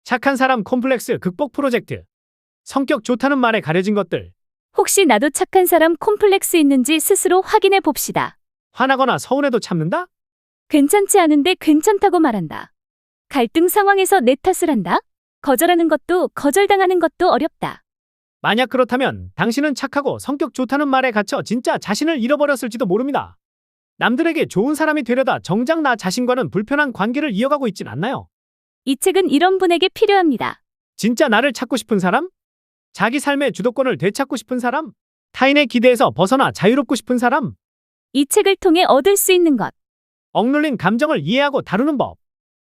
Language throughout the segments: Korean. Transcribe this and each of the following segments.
착한 사람 콤플렉스 극복 프로젝트. 성격 좋다는 말에 가려진 것들. 혹시 나도 착한 사람 콤플렉스 있는지 스스로 확인해 봅시다. 화나거나 서운해도 참는다? 괜찮지 않은데 괜찮다고 말한다. 갈등 상황에서 내 탓을 한다? 거절하는 것도 거절당하는 것도 어렵다. 만약 그렇다면 당신은 착하고 성격 좋다는 말에 갇혀 진짜 자신을 잃어버렸을지도 모릅니다. 남들에게 좋은 사람이 되려다 정작 나 자신과는 불편한 관계를 이어가고 있진 않나요? 이 책은 이런 분에게 필요합니다. 진짜 나를 찾고 싶은 사람? 자기 삶의 주도권을 되찾고 싶은 사람? 타인의 기대에서 벗어나 자유롭고 싶은 사람? 이 책을 통해 얻을 수 있는 것. 억눌린 감정을 이해하고 다루는 법.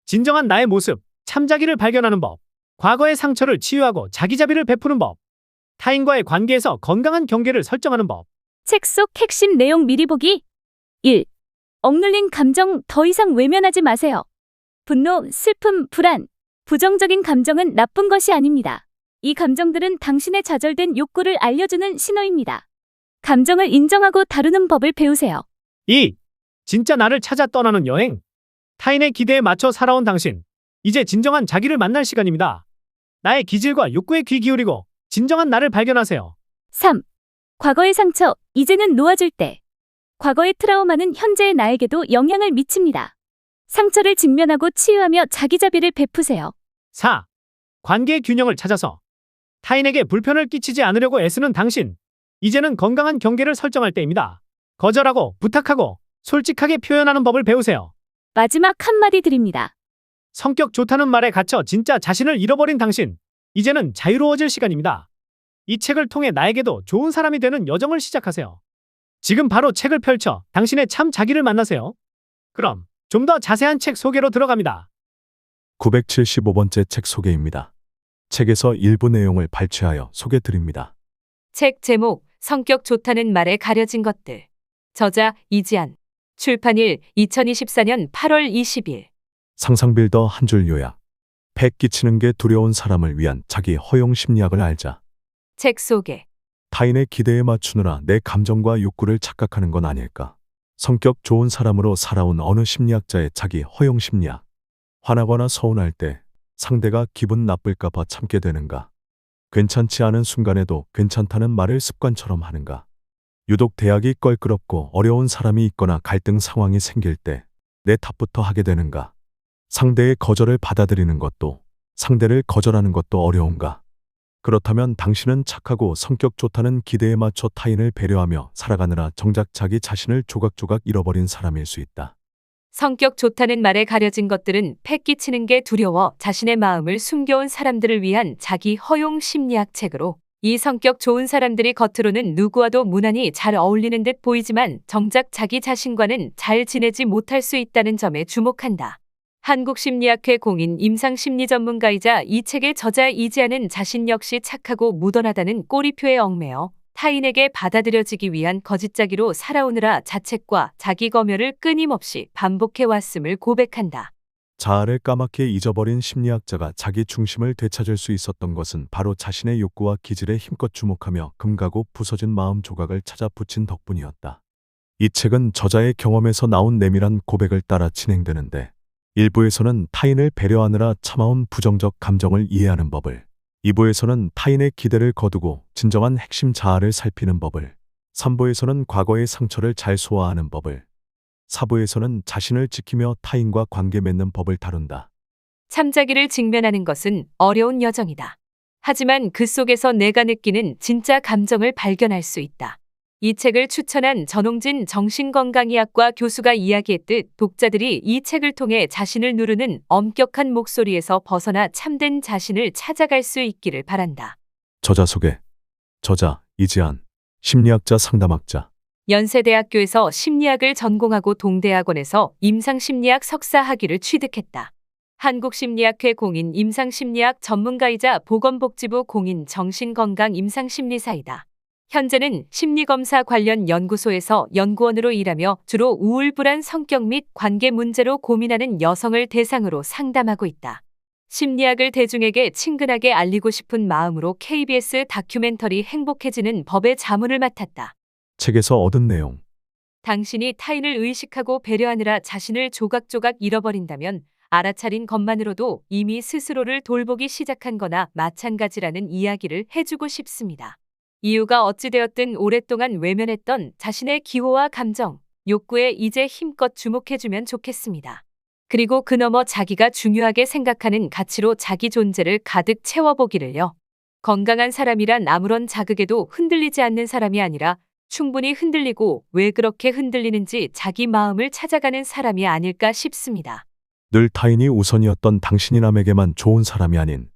진정한 나의 모습, 참자기를 발견하는 법. 과거의 상처를 치유하고 자기자비를 베푸는 법. 타인과의 관계에서 건강한 경계를 설정하는 법. 책 속 핵심 내용 미리 보기. 1. 억눌린 감정 더 이상 외면하지 마세요. 분노, 슬픔, 불안, 부정적인 감정은 나쁜 것이 아닙니다. 이 감정들은 당신의 좌절된 욕구를 알려주는 신호입니다. 감정을 인정하고 다루는 법을 배우세요. 2. 진짜 나를 찾아 떠나는 여행. 타인의 기대에 맞춰 살아온 당신. 이제 진정한 자기를 만날 시간입니다. 나의 기질과 욕구에 귀 기울이고 진정한 나를 발견하세요. 3. 과거의 상처, 이제는 놓아줄 때. 과거의 트라우마는 현재의 나에게도 영향을 미칩니다. 상처를 직면하고 치유하며 자기자비를 베푸세요. 4. 관계의 균형을 찾아서 타인에게 불편을 끼치지 않으려고 애쓰는 당신. 이제는 건강한 경계를 설정할 때입니다. 거절하고 부탁하고 솔직하게 표현하는 법을 배우세요. 마지막 한마디 드립니다. 성격 좋다는 말에 갇혀 진짜 자신을 잃어버린 당신. 이제는 자유로워질 시간입니다. 이 책을 통해 나에게도 좋은 사람이 되는 여정을 시작하세요. 지금 바로 책을 펼쳐 당신의 참 자기를 만나세요. 그럼 좀 더 자세한 책 소개로 들어갑니다. 975번째 책 소개입니다. 책에서 일부 내용을 발췌하여 소개드립니다. 책 제목 성격 좋다는 말에 가려진 것들. 저자 이지안. 출판일 2024년 8월 20일. 상상빌더 한 줄 요약. 배 끼치는 게 두려운 사람을 위한 자기 허용 심리학을 알자. 책 소개. 타인의 기대에 맞추느라 내 감정과 욕구를 착각하는 건 아닐까. 성격 좋은 사람으로 살아온 어느 심리학자의 자기 허용 심리학. 화나거나 서운할 때 상대가 기분 나쁠까 봐 참게 되는가. 괜찮지 않은 순간에도 괜찮다는 말을 습관처럼 하는가. 유독 대학이 껄끄럽고 어려운 사람이 있거나 갈등 상황이 생길 때 내 탓부터 하게 되는가. 상대의 거절을 받아들이는 것도 상대를 거절하는 것도 어려운가. 그렇다면 당신은 착하고 성격 좋다는 기대에 맞춰 타인을 배려하며 살아가느라 정작 자기 자신을 조각조각 잃어버린 사람일 수 있다. 성격 좋다는 말에 가려진 것들은 패 끼치는 게 두려워 자신의 마음을 숨겨온 사람들을 위한 자기 허용 심리학 책으로, 이 성격 좋은 사람들이 겉으로는 누구와도 무난히 잘 어울리는 듯 보이지만 정작 자기 자신과는 잘 지내지 못할 수 있다는 점에 주목한다. 한국심리학회 공인 임상심리 전문가이자 이 책의 저자 이지아는 자신 역시 착하고 무던하다는 꼬리표에 얽매여 타인에게 받아들여지기 위한 거짓자기로 살아오느라 자책과 자기 검열을 끊임없이 반복해왔음을 고백한다. 자아를 까맣게 잊어버린 심리학자가 자기 중심을 되찾을 수 있었던 것은 바로 자신의 욕구와 기질에 힘껏 주목하며 금가고 부서진 마음 조각을 찾아 붙인 덕분이었다. 이 책은 저자의 경험에서 나온 내밀한 고백을 따라 진행되는데, 1부에서는 타인을 배려하느라 참아온 부정적 감정을 이해하는 법을, 2부에서는 타인의 기대를 거두고 진정한 핵심 자아를 살피는 법을, 3부에서는 과거의 상처를 잘 소화하는 법을, 4부에서는 자신을 지키며 타인과 관계 맺는 법을 다룬다. 참자기를 직면하는 것은 어려운 여정이다. 하지만 그 속에서 내가 느끼는 진짜 감정을 발견할 수 있다. 이 책을 추천한 전홍진 정신건강의학과 교수가 이야기했듯 독자들이 이 책을 통해 자신을 누르는 엄격한 목소리에서 벗어나 참된 자신을 찾아갈 수 있기를 바란다. 저자 소개. 저자 이지안, 심리학자 상담학자. 연세대학교에서 심리학을 전공하고 동대학원에서 임상심리학 석사 학위를 취득했다. 한국심리학회 공인 임상심리학 전문가이자 보건복지부 공인 정신건강 임상심리사이다. 현재는 심리검사 관련 연구소에서 연구원으로 일하며 주로 우울불안 성격 및 관계 문제로 고민하는 여성을 대상으로 상담하고 있다. 심리학을 대중에게 친근하게 알리고 싶은 마음으로 KBS 다큐멘터리 행복해지는 법의 자문을 맡았다. 책에서 얻은 내용. 당신이 타인을 의식하고 배려하느라 자신을 조각조각 잃어버린다면 알아차린 것만으로도 이미 스스로를 돌보기 시작한 거나 마찬가지라는 이야기를 해주고 싶습니다. 이유가 어찌되었든 오랫동안 외면했던 자신의 기호와 감정, 욕구에 이제 힘껏 주목해주면 좋겠습니다. 그리고 그 너머 자기가 중요하게 생각하는 가치로 자기 존재를 가득 채워보기를요. 건강한 사람이란 아무런 자극에도 흔들리지 않는 사람이 아니라 충분히 흔들리고 왜 그렇게 흔들리는지 자기 마음을 찾아가는 사람이 아닐까 싶습니다. 늘 타인이 우선이었던 당신이남에게만 좋은 사람이 아닌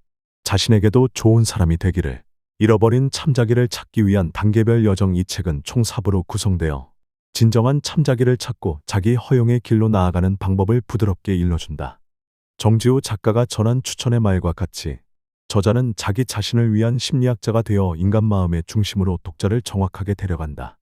자신에게도 좋은 사람이 되기를. 잃어버린 참자기를 찾기 위한 단계별 여정. 이 책은 총 4부로 구성되어 진정한 참자기를 찾고 자기 허용의 길로 나아가는 방법을 부드럽게 일러준다. 정지우 작가가 전한 추천의 말과 같이 저자는 자기 자신을 위한 심리학자가 되어 인간 마음의 중심으로 독자를 정확하게 데려간다.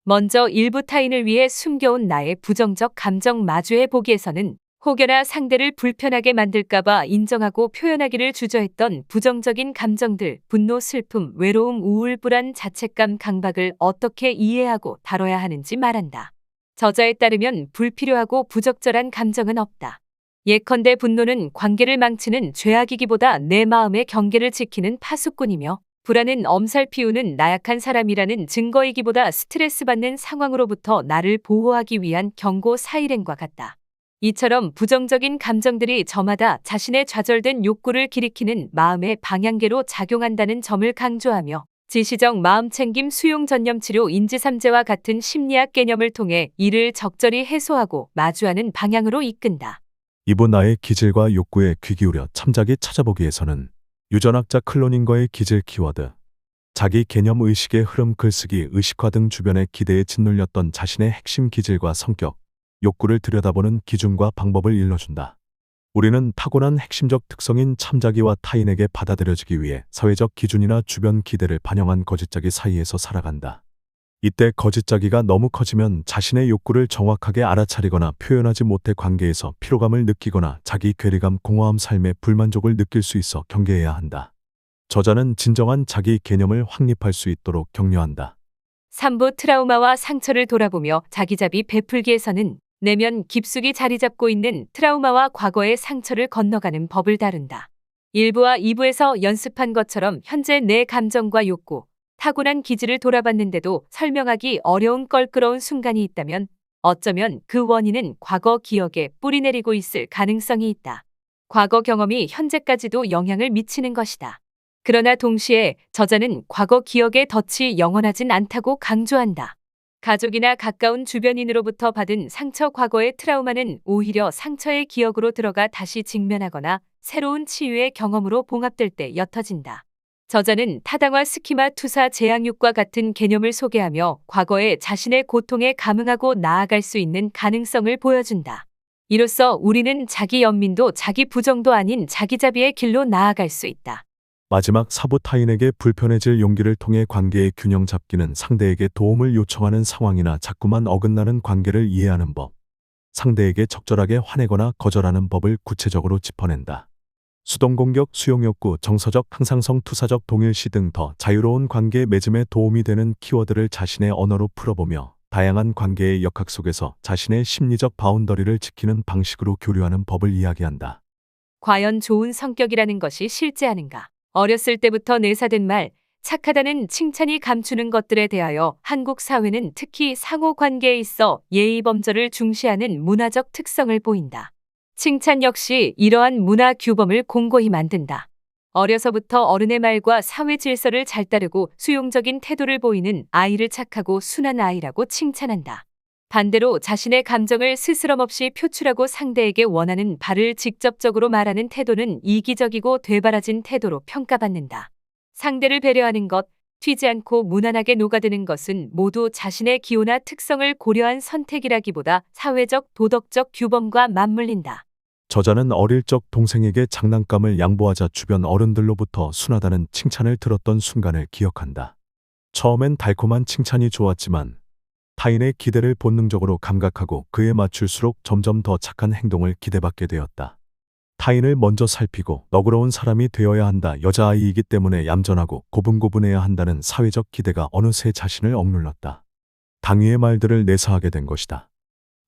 먼저 일부 타인을 위해 숨겨온 나의 부정적 감정 마주해 보기에서는 혹여나 상대를 불편하게 만들까봐 인정하고 표현하기를 주저했던 부정적인 감정들, 분노, 슬픔, 외로움, 우울, 불안, 자책감, 강박을 어떻게 이해하고 다뤄야 하는지 말한다. 저자에 따르면 불필요하고 부적절한 감정은 없다. 예컨대 분노는 관계를 망치는 죄악이기보다 내 마음의 경계를 지키는 파수꾼이며, 불안은 엄살 피우는 나약한 사람이라는 증거이기보다 스트레스 받는 상황으로부터 나를 보호하기 위한 경고 사일행과 같다. 이처럼 부정적인 감정들이 저마다 자신의 좌절된 욕구를 길이키는 마음의 방향계로 작용한다는 점을 강조하며, 지시적 마음챙김, 수용전념치료, 인지삼재와 같은 심리학 개념을 통해 이를 적절히 해소하고 마주하는 방향으로 이끈다. 이부 나의 기질과 욕구에 귀 기울여 참자기 찾아보기에서는 유전학자 클로닝거의 기질 키워드, 자기 개념, 의식의 흐름, 글쓰기, 의식화 등 주변의 기대에 짓눌렸던 자신의 핵심 기질과 성격, 욕구를 들여다보는 기준과 방법을 일러준다. 우리는 타고난 핵심적 특성인 참자기와 타인에게 받아들여지기 위해 사회적 기준이나 주변 기대를 반영한 거짓자기 사이에서 살아간다. 이때 거짓자기가 너무 커지면 자신의 욕구를 정확하게 알아차리거나 표현하지 못해 관계에서 피로감을 느끼거나 자기 괴리감, 공허함, 삶의 불만족을 느낄 수 있어 경계해야 한다. 저자는 진정한 자기 개념을 확립할 수 있도록 격려한다. 3부 트라우마와 상처를 돌아보며 자기자비 베풀기에서는 내면 깊숙이 자리 잡고 있는 트라우마와 과거의 상처를 건너가는 법을 다룬다. 1부와 2부에서 연습한 것처럼 현재 내 감정과 욕구, 타고난 기질을 돌아봤는데도 설명하기 어려운 껄끄러운 순간이 있다면 어쩌면 그 원인은 과거 기억에 뿌리내리고 있을 가능성이 있다. 과거 경험이 현재까지도 영향을 미치는 것이다. 그러나 동시에 저자는 과거 기억의 덫이 영원하진 않다고 강조한다. 가족이나 가까운 주변인으로부터 받은 상처, 과거의 트라우마는 오히려 상처의 기억으로 들어가 다시 직면하거나 새로운 치유의 경험으로 봉합될 때 옅어진다. 저자는 타당화, 스키마, 투사, 재앙육과 같은 개념을 소개하며 과거의 자신의 고통에 감응하고 나아갈 수 있는 가능성을 보여준다. 이로써 우리는 자기 연민도 자기 부정도 아닌 자기자비의 길로 나아갈 수 있다. 마지막 4부, 타인에게 불편해질 용기를 통해 관계의 균형 잡기는 상대에게 도움을 요청하는 상황이나 자꾸만 어긋나는 관계를 이해하는 법, 상대에게 적절하게 화내거나 거절하는 법을 구체적으로 짚어낸다. 수동공격, 수용욕구, 정서적 항상성, 투사적 동일시 등 더 자유로운 관계 맺음에 도움이 되는 키워드를 자신의 언어로 풀어보며 다양한 관계의 역학 속에서 자신의 심리적 바운더리를 지키는 방식으로 교류하는 법을 이야기한다. 과연 좋은 성격이라는 것이 실제하는가? 어렸을 때부터 내사된 말, 착하다는 칭찬이 감추는 것들에 대하여 한국 사회는 특히 상호 관계에 있어 예의 범절을 중시하는 문화적 특성을 보인다. 칭찬 역시 이러한 문화 규범을 공고히 만든다. 어려서부터 어른의 말과 사회 질서를 잘 따르고 수용적인 태도를 보이는 아이를 착하고 순한 아이라고 칭찬한다. 반대로 자신의 감정을 스스럼없이 표출하고 상대에게 원하는 바를 직접적으로 말하는 태도는 이기적이고 되바라진 태도로 평가받는다. 상대를 배려하는 것, 튀지 않고 무난하게 녹아드는 것은 모두 자신의 기호나 특성을 고려한 선택이라기보다 사회적, 도덕적 규범과 맞물린다. 저자는 어릴 적 동생에게 장난감을 양보하자 주변 어른들로부터 순하다는 칭찬을 들었던 순간을 기억한다. 처음엔 달콤한 칭찬이 좋았지만 타인의 기대를 본능적으로 감각하고 그에 맞출수록 점점 더 착한 행동을 기대받게 되었다. 타인을 먼저 살피고 너그러운 사람이 되어야 한다. 여자아이이기 때문에 얌전하고 고분고분해야 한다는 사회적 기대가 어느새 자신을 억눌렀다. 당위의 말들을 내사하게 된 것이다.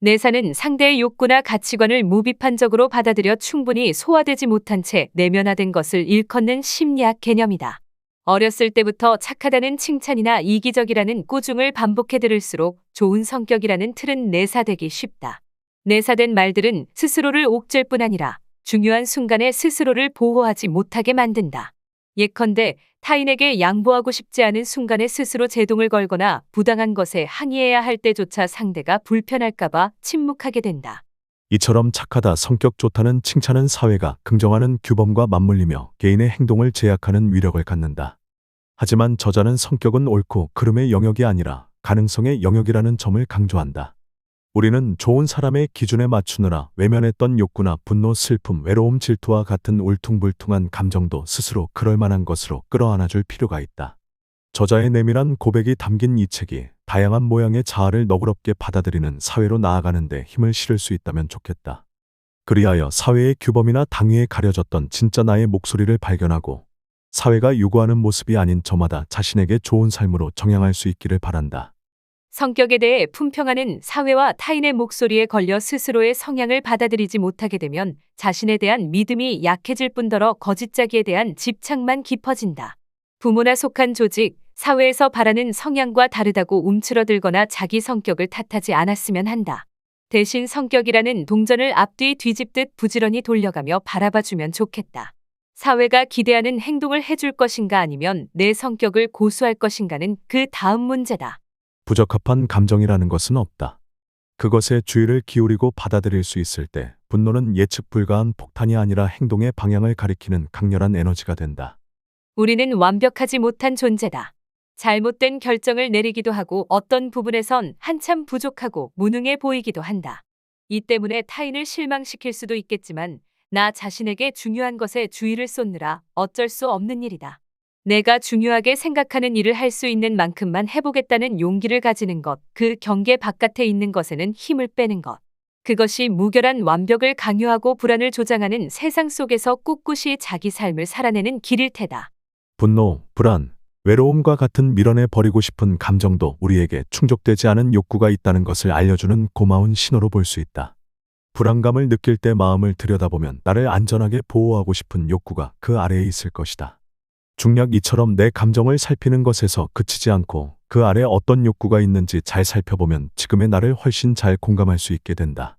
내사는 상대의 욕구나 가치관을 무비판적으로 받아들여 충분히 소화되지 못한 채 내면화된 것을 일컫는 심리학 개념이다. 어렸을 때부터 착하다는 칭찬이나 이기적이라는 꾸중을 반복해 들을수록 좋은 성격이라는 틀은 내사되기 쉽다. 내사된 말들은 스스로를 옥죄일 뿐 아니라 중요한 순간에 스스로를 보호하지 못하게 만든다. 예컨대 타인에게 양보하고 싶지 않은 순간에 스스로 제동을 걸거나 부당한 것에 항의해야 할 때조차 상대가 불편할까봐 침묵하게 된다. 이처럼 착하다, 성격 좋다는 칭찬은 사회가 긍정하는 규범과 맞물리며 개인의 행동을 제약하는 위력을 갖는다. 하지만 저자는 성격은 옳고 그름의 영역이 아니라 가능성의 영역이라는 점을 강조한다. 우리는 좋은 사람의 기준에 맞추느라 외면했던 욕구나 분노, 슬픔, 외로움, 질투와 같은 울퉁불퉁한 감정도 스스로 그럴 만한 것으로 끌어안아줄 필요가 있다. 저자의 내밀한 고백이 담긴 이 책이 다양한 모양의 자아를 너그럽게 받아들이는 사회로 나아가는데 힘을 실을 수 있다면 좋겠다. 그리하여 사회의 규범이나 당위에 가려졌던 진짜 나의 목소리를 발견하고 사회가 요구하는 모습이 아닌 저마다 자신에게 좋은 삶으로 정향할 수 있기를 바란다. 성격에 대해 품평하는 사회와 타인의 목소리에 걸려 스스로의 성향을 받아들이지 못하게 되면 자신에 대한 믿음이 약해질 뿐더러 거짓자기에 대한 집착만 깊어진다. 부모나 속한 조직, 사회에서 바라는 성향과 다르다고 움츠러들거나 자기 성격을 탓하지 않았으면 한다. 대신 성격이라는 동전을 앞뒤 뒤집듯 부지런히 돌려가며 바라봐주면 좋겠다. 사회가 기대하는 행동을 해줄 것인가 아니면 내 성격을 고수할 것인가는 그 다음 문제다. 부적합한 감정이라는 것은 없다. 그것에 주의를 기울이고 받아들일 수 있을 때 분노는 예측 불가한 폭탄이 아니라 행동의 방향을 가리키는 강렬한 에너지가 된다. 우리는 완벽하지 못한 존재다. 잘못된 결정을 내리기도 하고 어떤 부분에선 한참 부족하고 무능해 보이기도 한다. 이 때문에 타인을 실망시킬 수도 있겠지만 나 자신에게 중요한 것에 주의를 쏟느라 어쩔 수 없는 일이다. 내가 중요하게 생각하는 일을 할 수 있는 만큼만 해보겠다는 용기를 가지는 것, 그 경계 바깥에 있는 것에는 힘을 빼는 것. 그것이 무결한 완벽을 강요하고 불안을 조장하는 세상 속에서 꿋꿋이 자기 삶을 살아내는 길일 테다. 분노, 불안, 외로움과 같은 밀어내 버리고 싶은 감정도 우리에게 충족되지 않은 욕구가 있다는 것을 알려주는 고마운 신호로 볼 수 있다. 불안감을 느낄 때 마음을 들여다보면 나를 안전하게 보호하고 싶은 욕구가 그 아래에 있을 것이다. 중략 이처럼 내 감정을 살피는 것에서 그치지 않고 그 아래 어떤 욕구가 있는지 잘 살펴보면 지금의 나를 훨씬 잘 공감할 수 있게 된다.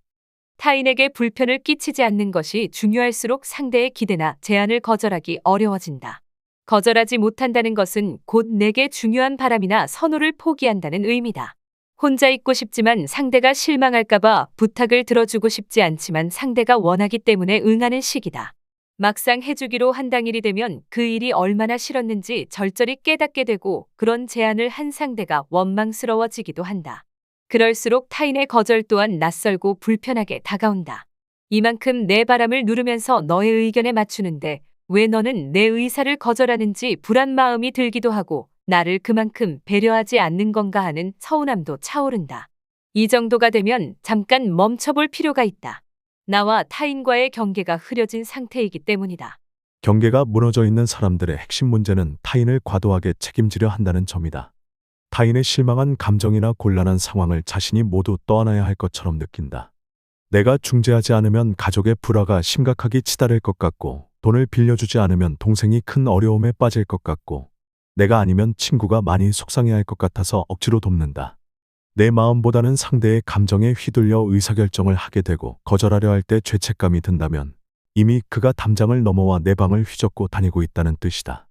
타인에게 불편을 끼치지 않는 것이 중요할수록 상대의 기대나 제안을 거절하기 어려워진다. 거절하지 못한다는 것은 곧 내게 중요한 바람이나 선호를 포기한다는 의미다. 혼자 있고 싶지만 상대가 실망할까봐 부탁을 들어주고 싶지 않지만 상대가 원하기 때문에 응하는 식이다. 막상 해주기로 한 당일이 되면 그 일이 얼마나 싫었는지 절절히 깨닫게 되고 그런 제안을 한 상대가 원망스러워지기도 한다. 그럴수록 타인의 거절 또한 낯설고 불편하게 다가온다. 이만큼 내 바람을 누르면서 너의 의견에 맞추는데 왜 너는 내 의사를 거절하는지 불안 마음이 들기도 하고 나를 그만큼 배려하지 않는 건가 하는 서운함도 차오른다. 이 정도가 되면 잠깐 멈춰볼 필요가 있다. 나와 타인과의 경계가 흐려진 상태이기 때문이다. 경계가 무너져 있는 사람들의 핵심 문제는 타인을 과도하게 책임지려 한다는 점이다. 타인의 실망한 감정이나 곤란한 상황을 자신이 모두 떠안아야 할 것처럼 느낀다. 내가 중재하지 않으면 가족의 불화가 심각하게 치달을 것 같고 돈을 빌려주지 않으면 동생이 큰 어려움에 빠질 것 같고 내가 아니면 친구가 많이 속상해할 것 같아서 억지로 돕는다. 내 마음보다는 상대의 감정에 휘둘려 의사결정을 하게 되고 거절하려 할 때 죄책감이 든다면 이미 그가 담장을 넘어와 내 방을 휘젓고 다니고 있다는 뜻이다.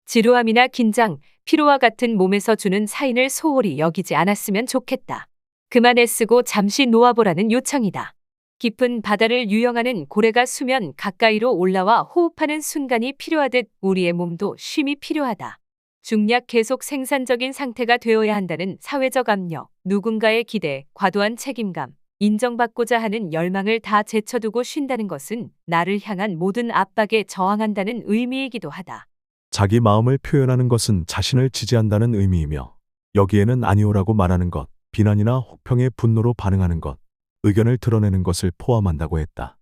지루함이나 긴장, 피로와 같은 몸에서 주는 사인을 소홀히 여기지 않았으면 좋겠다. 그만 애쓰고 잠시 놓아보라는 요청이다. 깊은 바다를 유영하는 고래가 수면 가까이로 올라와 호흡하는 순간이 필요하듯 우리의 몸도 쉼이 필요하다. 중략 계속 생산적인 상태가 되어야 한다는 사회적 압력, 누군가의 기대, 과도한 책임감, 인정받고자 하는 열망을 다 제쳐두고 쉰다는 것은 나를 향한 모든 압박에 저항한다는 의미이기도 하다. 자기 마음을 표현하는 것은 자신을 지지한다는 의미이며 여기에는 아니오라고 말하는 것, 비난이나 혹평에 분노로 반응하는 것, 의견을 드러내는 것을 포함한다고 했다.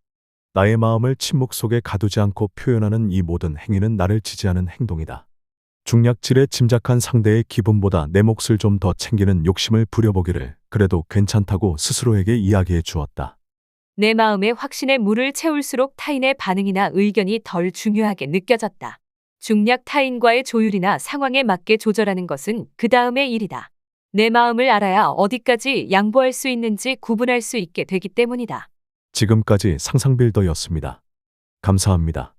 나의 마음을 침묵 속에 가두지 않고 표현하는 이 모든 행위는 나를 지지하는 행동이다. 중략질에 짐작한 상대의 기분보다 내 몫을 좀 더 챙기는 욕심을 부려보기를 그래도 괜찮다고 스스로에게 이야기해 주었다. 내 마음의 확신에 물을 채울수록 타인의 반응이나 의견이 덜 중요하게 느껴졌다. 중략 타인과의 조율이나 상황에 맞게 조절하는 것은 그 다음의 일이다. 내 마음을 알아야 어디까지 양보할 수 있는지 구분할 수 있게 되기 때문이다. 지금까지 상상빌더였습니다. 감사합니다.